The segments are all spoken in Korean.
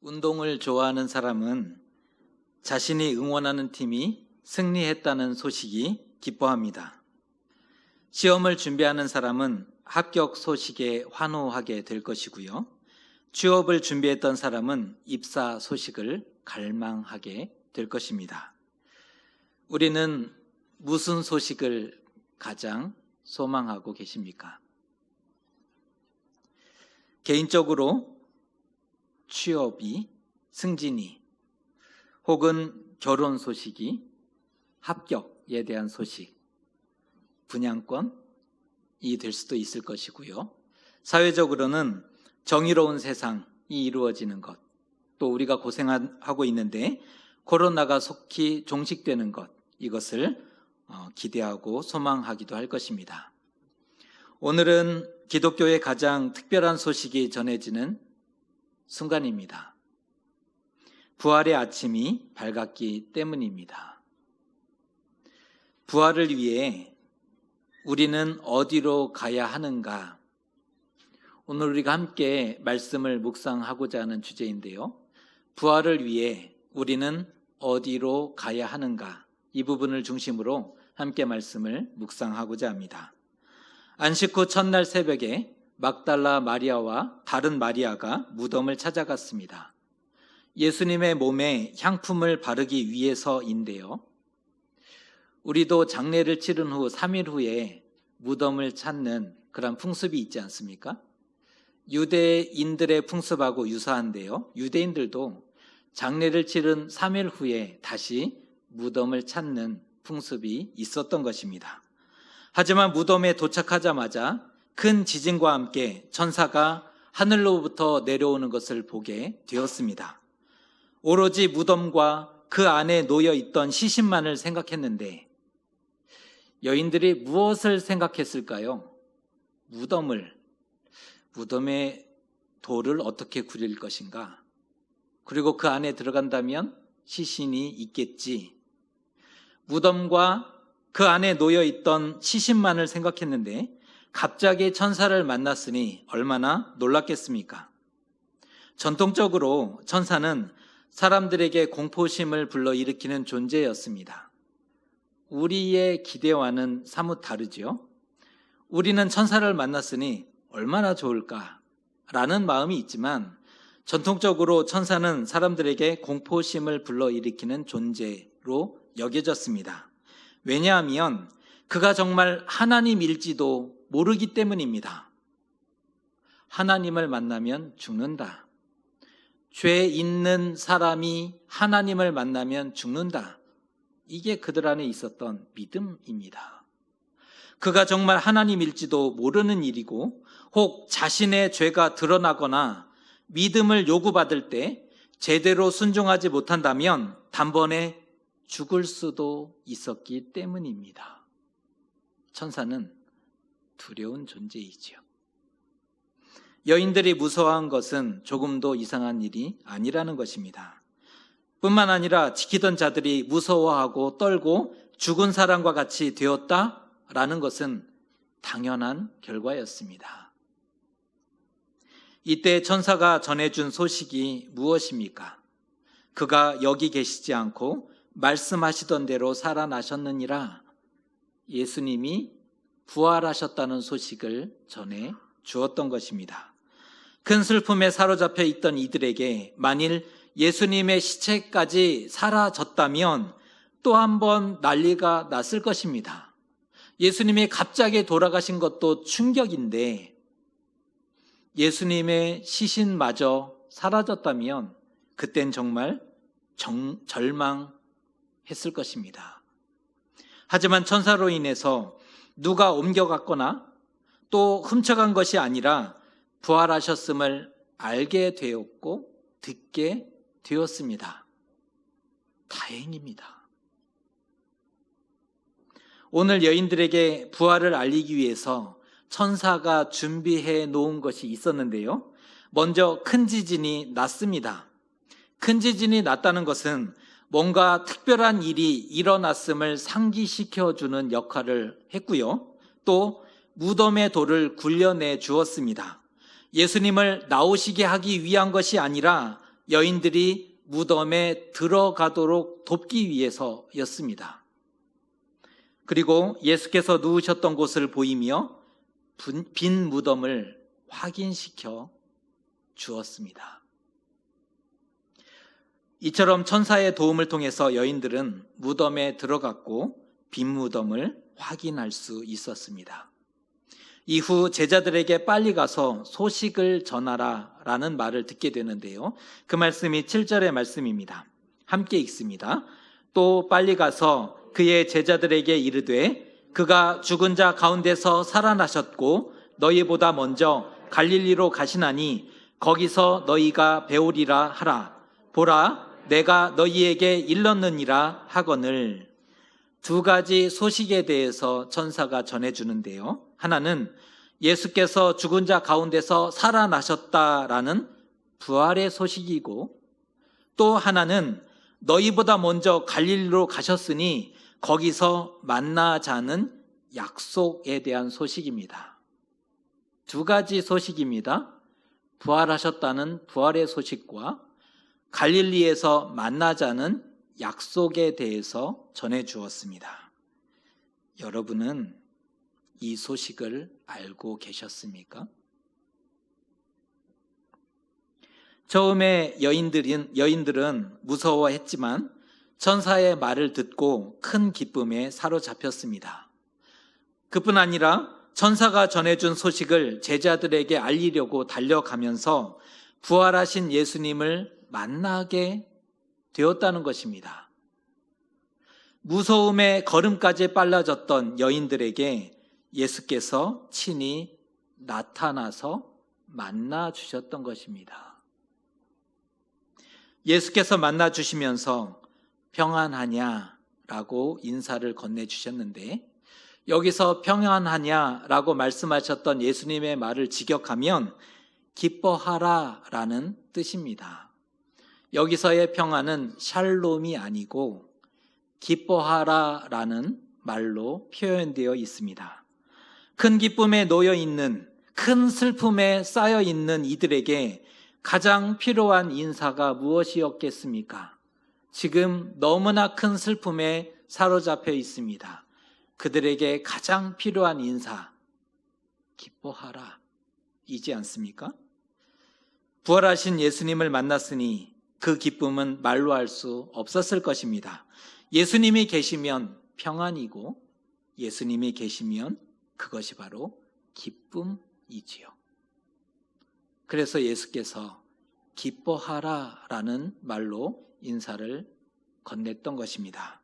운동을 좋아하는 사람은 자신이 응원하는 팀이 승리했다는 소식이 기뻐합니다. 시험을 준비하는 사람은 합격 소식에 환호하게 될 것이고요. 취업을 준비했던 사람은 입사 소식을 갈망하게 될 것입니다. 우리는 무슨 소식을 가장 소망하고 계십니까? 개인적으로 취업이, 승진이, 혹은 결혼 소식이, 합격에 대한 소식, 분양권이 될 수도 있을 것이고요. 사회적으로는 정의로운 세상이 이루어지는 것, 또 우리가 고생하고 있는데 코로나가 속히 종식되는 것, 이것을 기대하고 소망하기도 할 것입니다. 오늘은 기독교의 가장 특별한 소식이 전해지는 순간입니다. 부활의 아침이 밝았기 때문입니다. 부활을 위해 우리는 어디로 가야 하는가? 오늘 우리가 함께 말씀을 묵상하고자 하는 주제인데요. 부활을 위해 우리는 어디로 가야 하는가? 이 부분을 중심으로 함께 말씀을 묵상하고자 합니다. 안식 후 첫날 새벽에 막달라 마리아와 다른 마리아가 무덤을 찾아갔습니다. 예수님의 몸에 향품을 바르기 위해서인데요. 우리도 장례를 치른 후 3일 후에 무덤을 찾는 그런 풍습이 있지 않습니까? 유대인들의 풍습하고 유사한데요. 유대인들도 장례를 치른 3일 후에 다시 무덤을 찾는 풍습이 있었던 것입니다. 하지만 무덤에 도착하자마자 큰 지진과 함께 천사가 하늘로부터 내려오는 것을 보게 되었습니다. 오로지 무덤과 그 안에 놓여 있던 시신만을 생각했는데 여인들이 무엇을 생각했을까요? 무덤에 돌을 어떻게 굴릴 것인가? 그리고 그 안에 들어간다면 시신이 있겠지. 무덤과 그 안에 놓여 있던 시신만을 생각했는데 갑자기 천사를 만났으니 얼마나 놀랐겠습니까? 전통적으로 천사는 사람들에게 공포심을 불러일으키는 존재였습니다. 우리의 기대와는 사뭇 다르죠. 우리는 천사를 만났으니 얼마나 좋을까라는 마음이 있지만 전통적으로 천사는 사람들에게 공포심을 불러일으키는 존재로 여겨졌습니다. 왜냐하면 그가 정말 하나님일지도 모르기 때문입니다. 하나님을 만나면 죽는다. 죄 있는 사람이 하나님을 만나면 죽는다. 이게 그들 안에 있었던 믿음입니다. 그가 정말 하나님일지도 모르는 일이고 혹 자신의 죄가 드러나거나 믿음을 요구받을 때 제대로 순종하지 못한다면 단번에 죽을 수도 있었기 때문입니다. 천사는 두려운 존재이지요. 여인들이 무서워한 것은 조금도 이상한 일이 아니라는 것입니다. 뿐만 아니라 지키던 자들이 무서워하고 떨고 죽은 사람과 같이 되었다라는 것은 당연한 결과였습니다. 이때 천사가 전해준 소식이 무엇입니까? 그가 여기 계시지 않고 말씀하시던 대로 살아나셨느니라. 예수님이 부활하셨다는 소식을 전해 주었던 것입니다. 큰 슬픔에 사로잡혀 있던 이들에게 만일 예수님의 시체까지 사라졌다면 또 한 번 난리가 났을 것입니다. 예수님이 갑자기 돌아가신 것도 충격인데 예수님의 시신마저 사라졌다면 그땐 정말 절망했을 것입니다. 하지만 천사로 인해서 누가 옮겨갔거나 또 훔쳐간 것이 아니라 부활하셨음을 알게 되었고 듣게 되었습니다. 다행입니다. 오늘 여인들에게 부활을 알리기 위해서 천사가 준비해 놓은 것이 있었는데요. 먼저 큰 지진이 났습니다. 큰 지진이 났다는 것은 뭔가 특별한 일이 일어났음을 상기시켜주는 역할을 했고요. 또 무덤의 돌을 굴려내 주었습니다. 예수님을 나오시게 하기 위한 것이 아니라 여인들이 무덤에 들어가도록 돕기 위해서였습니다. 그리고 예수께서 누우셨던 곳을 보이며 빈 무덤을 확인시켜 주었습니다. 이처럼 천사의 도움을 통해서 여인들은 무덤에 들어갔고 빈 무덤을 확인할 수 있었습니다. 이후 제자들에게 빨리 가서 소식을 전하라 라는 말을 듣게 되는데요. 그 말씀이 7절의 말씀입니다. 함께 읽습니다. 또 빨리 가서 그의 제자들에게 이르되 그가 죽은 자 가운데서 살아나셨고 너희보다 먼저 갈릴리로 가시나니 거기서 너희가 배우리라 하라. 보라, 내가 너희에게 일렀느니라 하거늘. 두 가지 소식에 대해서 천사가 전해주는데요. 하나는 예수께서 죽은 자 가운데서 살아나셨다라는 부활의 소식이고, 또 하나는 너희보다 먼저 갈릴리로 가셨으니 거기서 만나자는 약속에 대한 소식입니다. 두 가지 소식입니다. 부활하셨다는 부활의 소식과 갈릴리에서 만나자는 약속에 대해서 전해 주었습니다. 여러분은 이 소식을 알고 계셨습니까? 처음에 여인들은 무서워했지만 천사의 말을 듣고 큰 기쁨에 사로잡혔습니다. 그뿐 아니라 천사가 전해준 소식을 제자들에게 알리려고 달려가면서 부활하신 예수님을 만나게 되었다는 것입니다. 무서움에 걸음까지 빨라졌던 여인들에게 예수께서 친히 나타나서 만나 주셨던 것입니다. 예수께서 만나 주시면서 평안하냐라고 인사를 건네주셨는데, 여기서 평안하냐라고 말씀하셨던 예수님의 말을 직역하면 기뻐하라라는 뜻입니다. 여기서의 평안은 샬롬이 아니고 기뻐하라라는 말로 표현되어 있습니다. 큰 기쁨에 놓여 있는, 큰 슬픔에 쌓여 있는 이들에게 가장 필요한 인사가 무엇이었겠습니까? 지금 너무나 큰 슬픔에 사로잡혀 있습니다. 그들에게 가장 필요한 인사, 기뻐하라 이지 않습니까? 부활하신 예수님을 만났으니 그 기쁨은 말로 할 수 없었을 것입니다. 예수님이 계시면 평안이고 예수님이 계시면 그것이 바로 기쁨이지요. 그래서 예수께서 기뻐하라라는 말로 인사를 건넸던 것입니다.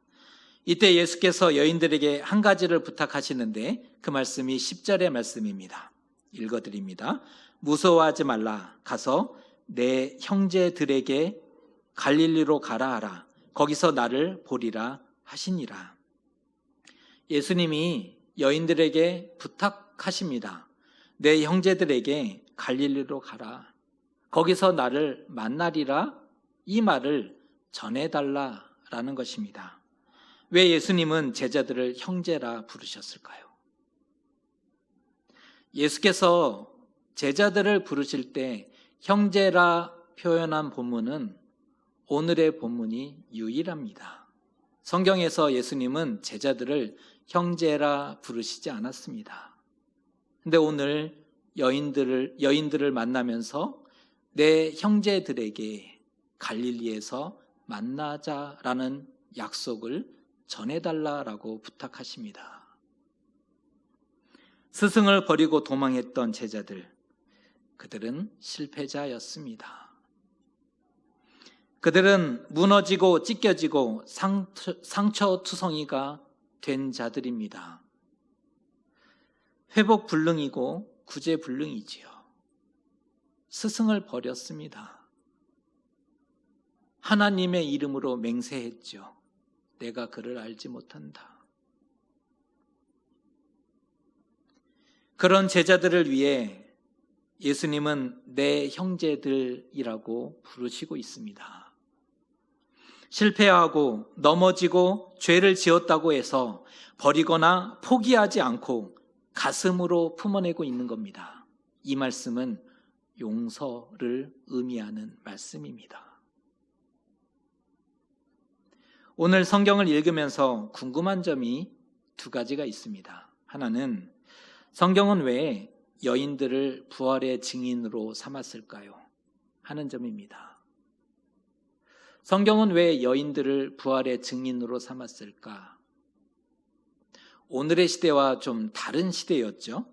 이때 예수께서 여인들에게 한 가지를 부탁하시는데 그 말씀이 10절의 말씀입니다. 읽어드립니다. 무서워하지 말라. 가서 내 형제들에게 갈릴리로 가라 하라. 거기서 나를 보리라 하시니라. 예수님이 여인들에게 부탁하십니다. 내 형제들에게 갈릴리로 가라. 거기서 나를 만나리라. 이 말을 전해달라라는 것입니다. 왜 예수님은 제자들을 형제라 부르셨을까요? 예수께서 제자들을 부르실 때 형제라 표현한 본문은 오늘의 본문이 유일합니다. 성경에서 예수님은 제자들을 형제라 부르시지 않았습니다. 근데 오늘 여인들을 만나면서 내 형제들에게 갈릴리에서 만나자라는 약속을 전해달라라고 부탁하십니다. 스승을 버리고 도망했던 제자들, 그들은 실패자였습니다. 그들은 무너지고 찢겨지고 상처투성이가 된 자들입니다. 회복불능이고 구제불능이지요. 스승을 버렸습니다. 하나님의 이름으로 맹세했죠. 내가 그를 알지 못한다. 그런 제자들을 위해 예수님은 내 형제들이라고 부르시고 있습니다. 실패하고 넘어지고 죄를 지었다고 해서 버리거나 포기하지 않고 가슴으로 품어내고 있는 겁니다. 이 말씀은 용서를 의미하는 말씀입니다. 오늘 성경을 읽으면서 궁금한 점이 두 가지가 있습니다. 하나는 성경은 왜 여인들을 부활의 증인으로 삼았을까요? 하는 점입니다. 성경은 왜 여인들을 부활의 증인으로 삼았을까? 오늘의 시대와 좀 다른 시대였죠.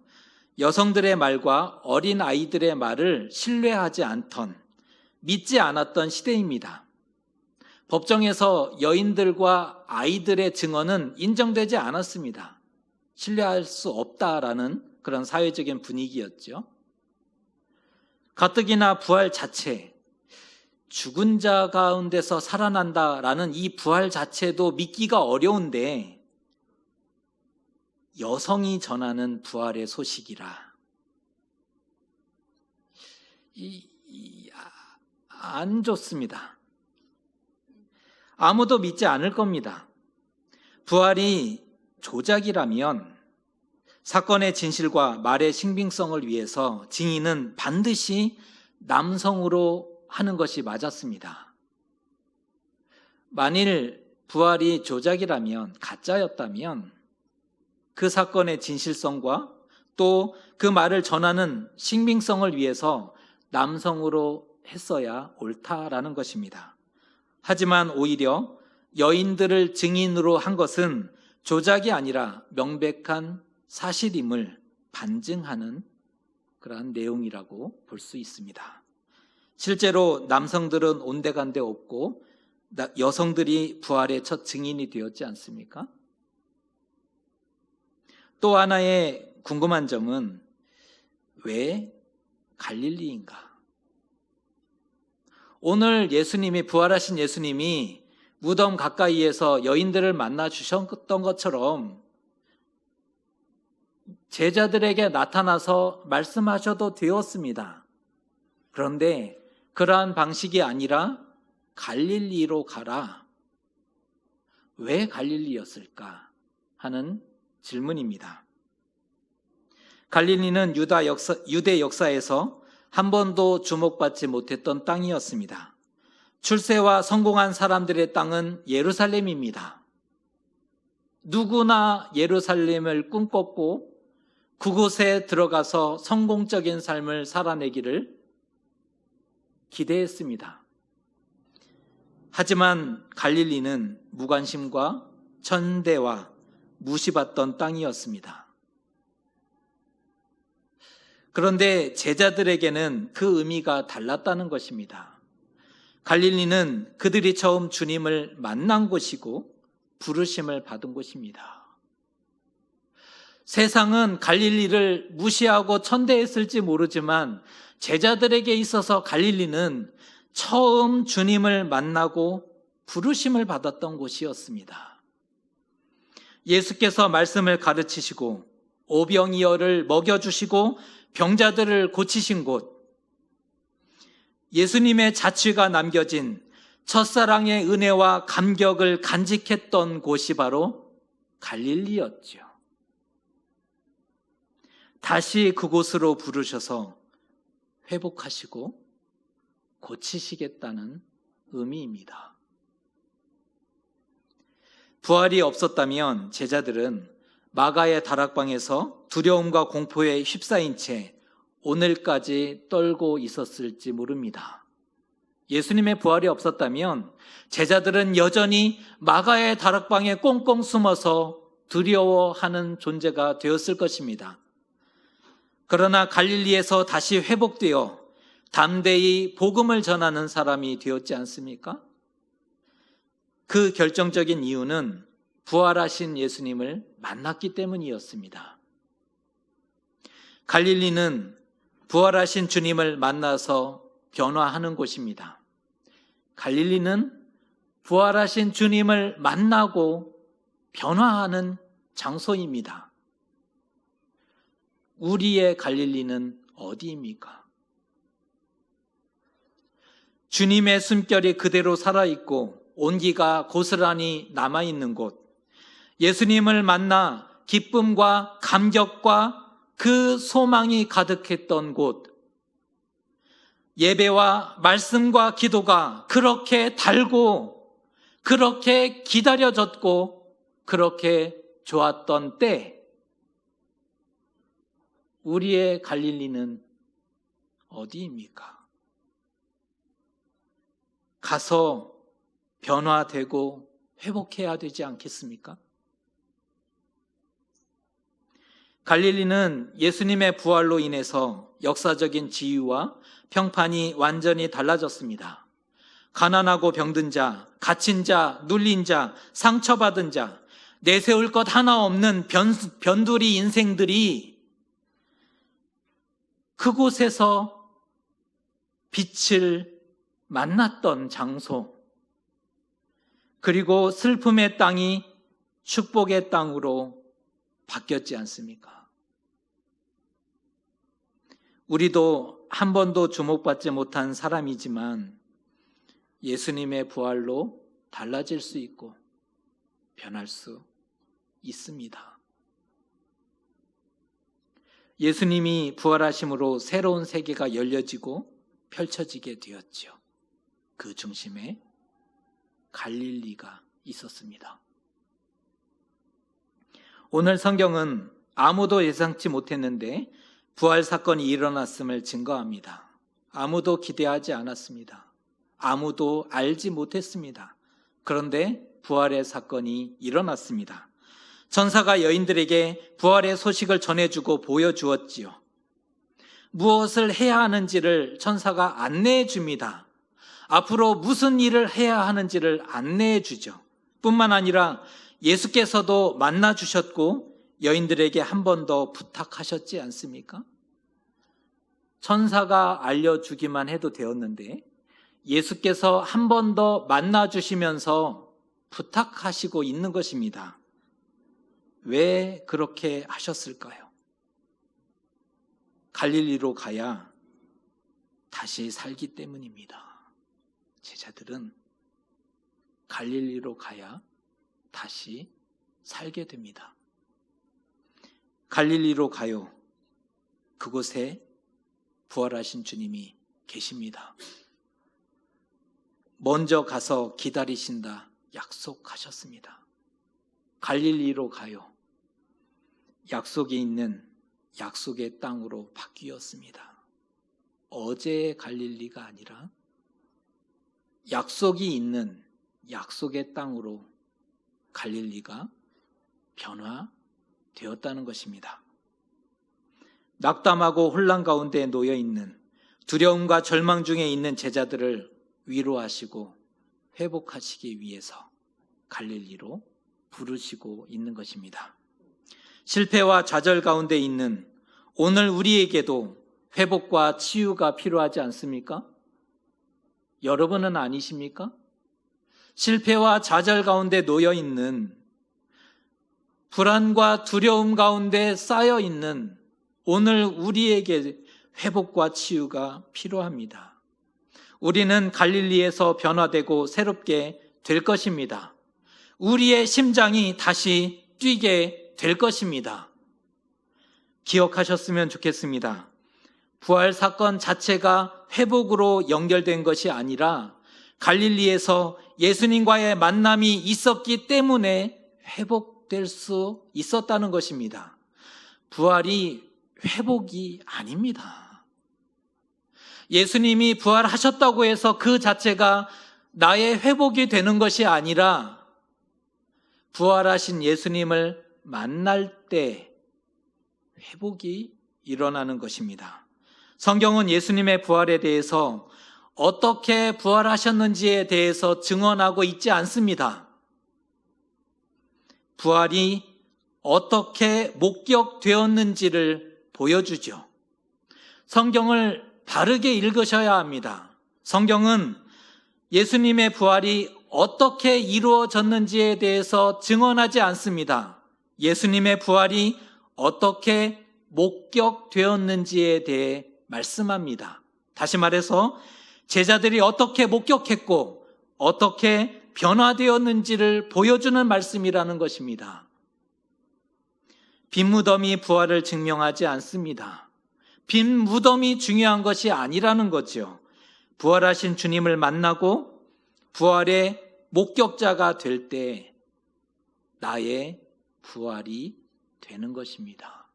여성들의 말과 어린 아이들의 말을 신뢰하지 않던, 믿지 않았던 시대입니다. 법정에서 여인들과 아이들의 증언은 인정되지 않았습니다. 신뢰할 수 없다라는 그런 사회적인 분위기였죠. 가뜩이나 부활 자체, 죽은 자 가운데서 살아난다라는 이 부활 자체도 믿기가 어려운데 여성이 전하는 부활의 소식이라 안 좋습니다. 아무도 믿지 않을 겁니다. 부활이 조작이라면 사건의 진실과 말의 신빙성을 위해서 증인은 반드시 남성으로 하는 것이 맞았습니다. 만일 부활이 조작이라면, 가짜였다면 그 사건의 진실성과 또 그 말을 전하는 신빙성을 위해서 남성으로 했어야 옳다라는 것입니다. 하지만 오히려 여인들을 증인으로 한 것은 조작이 아니라 명백한 사실임을 반증하는 그러한 내용이라고 볼 수 있습니다. 실제로 남성들은 온데간데 없고 여성들이 부활의 첫 증인이 되었지 않습니까? 또 하나의 궁금한 점은 왜 갈릴리인가? 오늘 예수님이, 부활하신 예수님이 무덤 가까이에서 여인들을 만나 주셨던 것처럼 제자들에게 나타나서 말씀하셔도 되었습니다. 그런데 그러한 방식이 아니라 갈릴리로 가라. 왜 갈릴리였을까 하는 질문입니다. 갈릴리는 유대 역사에서 한 번도 주목받지 못했던 땅이었습니다. 출세와 성공한 사람들의 땅은 예루살렘입니다. 누구나 예루살렘을 꿈꿨고 그곳에 들어가서 성공적인 삶을 살아내기를 기대했습니다. 하지만 갈릴리는 무관심과 천대와 무시받던 땅이었습니다. 그런데 제자들에게는 그 의미가 달랐다는 것입니다. 갈릴리는 그들이 처음 주님을 만난 곳이고 부르심을 받은 곳입니다. 세상은 갈릴리를 무시하고 천대했을지 모르지만 제자들에게 있어서 갈릴리는 처음 주님을 만나고 부르심을 받았던 곳이었습니다. 예수께서 말씀을 가르치시고 오병이어를 먹여주시고 병자들을 고치신 곳, 예수님의 자취가 남겨진 첫사랑의 은혜와 감격을 간직했던 곳이 바로 갈릴리였죠. 다시 그곳으로 부르셔서 회복하시고 고치시겠다는 의미입니다. 부활이 없었다면 제자들은 마가의 다락방에서 두려움과 공포에 휩싸인 채 오늘까지 떨고 있었을지 모릅니다. 예수님의 부활이 없었다면 제자들은 여전히 마가의 다락방에 꽁꽁 숨어서 두려워하는 존재가 되었을 것입니다. 그러나 갈릴리에서 다시 회복되어 담대히 복음을 전하는 사람이 되었지 않습니까? 그 결정적인 이유는 부활하신 예수님을 만났기 때문이었습니다. 갈릴리는 부활하신 주님을 만나서 변화하는 곳입니다. 갈릴리는 부활하신 주님을 만나고 변화하는 장소입니다. 우리의 갈릴리는 어디입니까? 주님의 숨결이 그대로 살아있고 온기가 고스란히 남아있는 곳, 예수님을 만나 기쁨과 감격과 그 소망이 가득했던 곳, 예배와 말씀과 기도가 그렇게 달고 그렇게 기다려졌고 그렇게 좋았던 때 우리의 갈릴리는 어디입니까? 가서 변화되고 회복해야 되지 않겠습니까? 갈릴리는 예수님의 부활로 인해서 역사적인 지위와 평판이 완전히 달라졌습니다. 가난하고 병든 자, 갇힌 자, 눌린 자, 상처받은 자, 내세울 것 하나 없는 변두리 인생들이 그곳에서 빛을 만났던 장소, 그리고 슬픔의 땅이 축복의 땅으로 바뀌었지 않습니까? 우리도 한 번도 주목받지 못한 사람이지만 예수님의 부활로 달라질 수 있고 변할 수 있습니다. 예수님이 부활하심으로 새로운 세계가 열려지고 펼쳐지게 되었죠. 그 중심에 갈릴리가 있었습니다. 오늘 성경은 아무도 예상치 못했는데 부활 사건이 일어났음을 증거합니다. 아무도 기대하지 않았습니다. 아무도 알지 못했습니다. 그런데 부활의 사건이 일어났습니다. 천사가 여인들에게 부활의 소식을 전해주고 보여주었지요. 무엇을 해야 하는지를 천사가 안내해 줍니다. 앞으로 무슨 일을 해야 하는지를 안내해 주죠. 뿐만 아니라 예수께서도 만나 주셨고 여인들에게 한 번 더 부탁하셨지 않습니까? 천사가 알려주기만 해도 되었는데 예수께서 한 번 더 만나 주시면서 부탁하시고 있는 것입니다. 왜 그렇게 하셨을까요? 갈릴리로 가야 다시 살기 때문입니다. 제자들은 갈릴리로 가야 다시 살게 됩니다. 갈릴리로 가요. 그곳에 부활하신 주님이 계십니다. 먼저 가서 기다리신다 약속하셨습니다. 갈릴리로 가요. 약속이 있는 약속의 땅으로 바뀌었습니다. 어제의 갈릴리가 아니라 약속이 있는 약속의 땅으로 갈릴리가 변화되었다는 것입니다. 낙담하고 혼란 가운데 놓여 있는 두려움과 절망 중에 있는 제자들을 위로하시고 회복하시기 위해서 갈릴리로 부르시고 있는 것입니다. 실패와 좌절 가운데 있는 오늘 우리에게도 회복과 치유가 필요하지 않습니까? 여러분은 아니십니까? 실패와 좌절 가운데 놓여 있는, 불안과 두려움 가운데 쌓여 있는 오늘 우리에게 회복과 치유가 필요합니다. 우리는 갈릴리에서 변화되고 새롭게 될 것입니다. 우리의 심장이 다시 뛰게 될 것입니다. 기억하셨으면 좋겠습니다. 부활 사건 자체가 회복으로 연결된 것이 아니라 갈릴리에서 예수님과의 만남이 있었기 때문에 회복될 수 있었다는 것입니다. 부활이 회복이 아닙니다. 예수님이 부활하셨다고 해서 그 자체가 나의 회복이 되는 것이 아니라 부활하신 예수님을 만날 때 회복이 일어나는 것입니다. 성경은 예수님의 부활에 대해서 어떻게 부활하셨는지에 대해서 증언하고 있지 않습니다. 부활이 어떻게 목격되었는지를 보여주죠. 성경을 바르게 읽으셔야 합니다. 성경은 예수님의 부활이 어떻게 이루어졌는지에 대해서 증언하지 않습니다. 예수님의 부활이 어떻게 목격되었는지에 대해 말씀합니다. 다시 말해서 제자들이 어떻게 목격했고 어떻게 변화되었는지를 보여주는 말씀이라는 것입니다. 빈 무덤이 부활을 증명하지 않습니다. 빈 무덤이 중요한 것이 아니라는 거죠. 부활하신 주님을 만나고 부활의 목격자가 될 때 나의 부활이 되는 것입니다.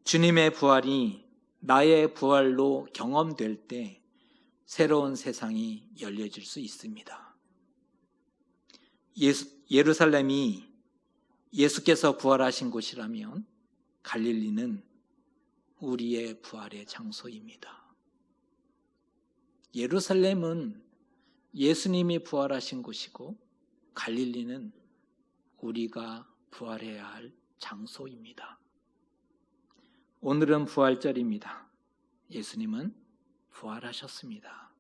주님의 부활이 나의 부활로 경험될 때 새로운 세상이 열려질 수 있습니다. 예루살렘이 예수께서 부활하신 곳이라면 갈릴리는 우리의 부활의 장소입니다. 예루살렘은 예수님이 부활하신 곳이고 갈릴리는 우리가 부활해야 할 장소입니다. 오늘은 부활절입니다. 예수님은 부활하셨습니다.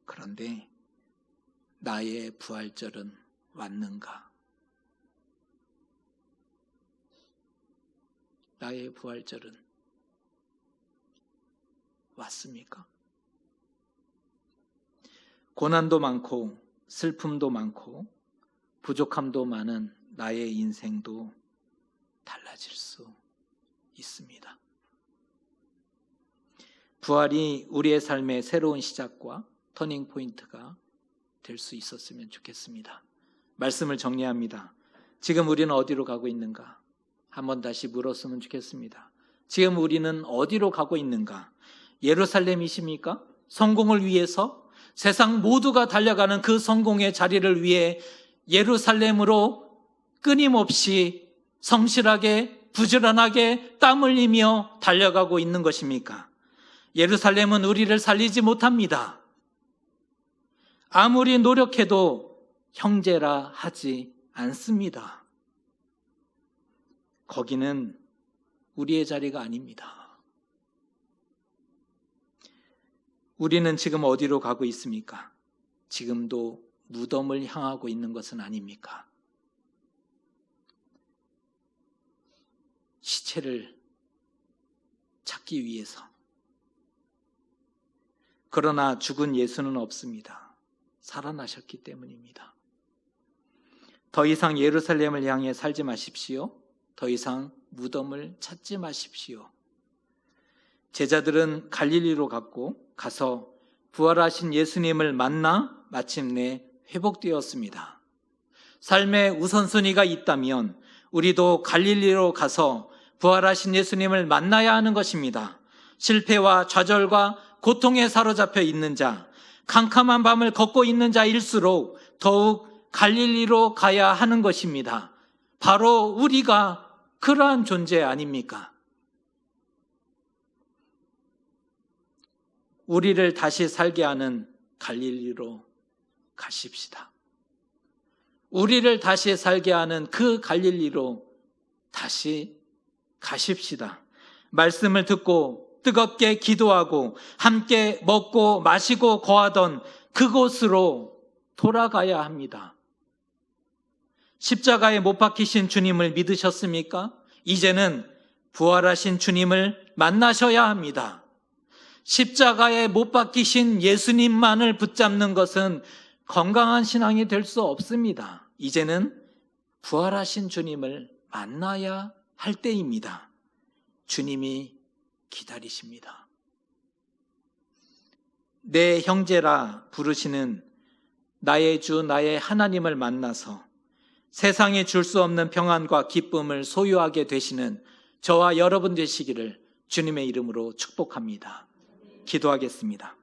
그런데 나의 부활절은 왔는가? 나의 부활절은 왔습니까? 고난도 많고 슬픔도 많고 부족함도 많은 나의 인생도 달라질 수 있습니다. 부활이 우리의 삶의 새로운 시작과 터닝 포인트가 될 수 있었으면 좋겠습니다. 말씀을 정리합니다. 지금 우리는 어디로 가고 있는가? 한번 다시 물었으면 좋겠습니다. 지금 우리는 어디로 가고 있는가? 예루살렘이십니까? 성공을 위해서 세상 모두가 달려가는 그 성공의 자리를 위해 예루살렘으로 끊임없이 성실하게 부지런하게 땀 흘리며 달려가고 있는 것입니까? 예루살렘은 우리를 살리지 못합니다. 아무리 노력해도 형제라 하지 않습니다. 거기는 우리의 자리가 아닙니다. 우리는 지금 어디로 가고 있습니까? 지금도 무덤을 향하고 있는 것은 아닙니까? 시체를 찾기 위해서. 그러나 죽은 예수는 없습니다. 살아나셨기 때문입니다. 더 이상 예루살렘을 향해 살지 마십시오. 더 이상 무덤을 찾지 마십시오. 제자들은 갈릴리로 가서 부활하신 예수님을 만나 마침내 회복되었습니다. 삶의 우선순위가 있다면 우리도 갈릴리로 가서 부활하신 예수님을 만나야 하는 것입니다. 실패와 좌절과 고통에 사로잡혀 있는 자, 캄캄한 밤을 걷고 있는 자일수록 더욱 갈릴리로 가야 하는 것입니다. 바로 우리가 그러한 존재 아닙니까? 우리를 다시 살게 하는 갈릴리로 가십시다. 우리를 다시 살게 하는 그 갈릴리로 다시 가십시다. 말씀을 듣고 뜨겁게 기도하고 함께 먹고 마시고 거하던 그곳으로 돌아가야 합니다. 십자가에 못 박히신 주님을 믿으셨습니까? 이제는 부활하신 주님을 만나셔야 합니다. 십자가에 못 박히신 예수님만을 붙잡는 것은 건강한 신앙이 될 수 없습니다. 이제는 부활하신 주님을 만나야 할 때입니다. 주님이 기다리십니다. 내 형제라 부르시는 나의 주 나의 하나님을 만나서 세상에 줄 수 없는 평안과 기쁨을 소유하게 되시는 저와 여러분 되시기를 주님의 이름으로 축복합니다. 기도하겠습니다.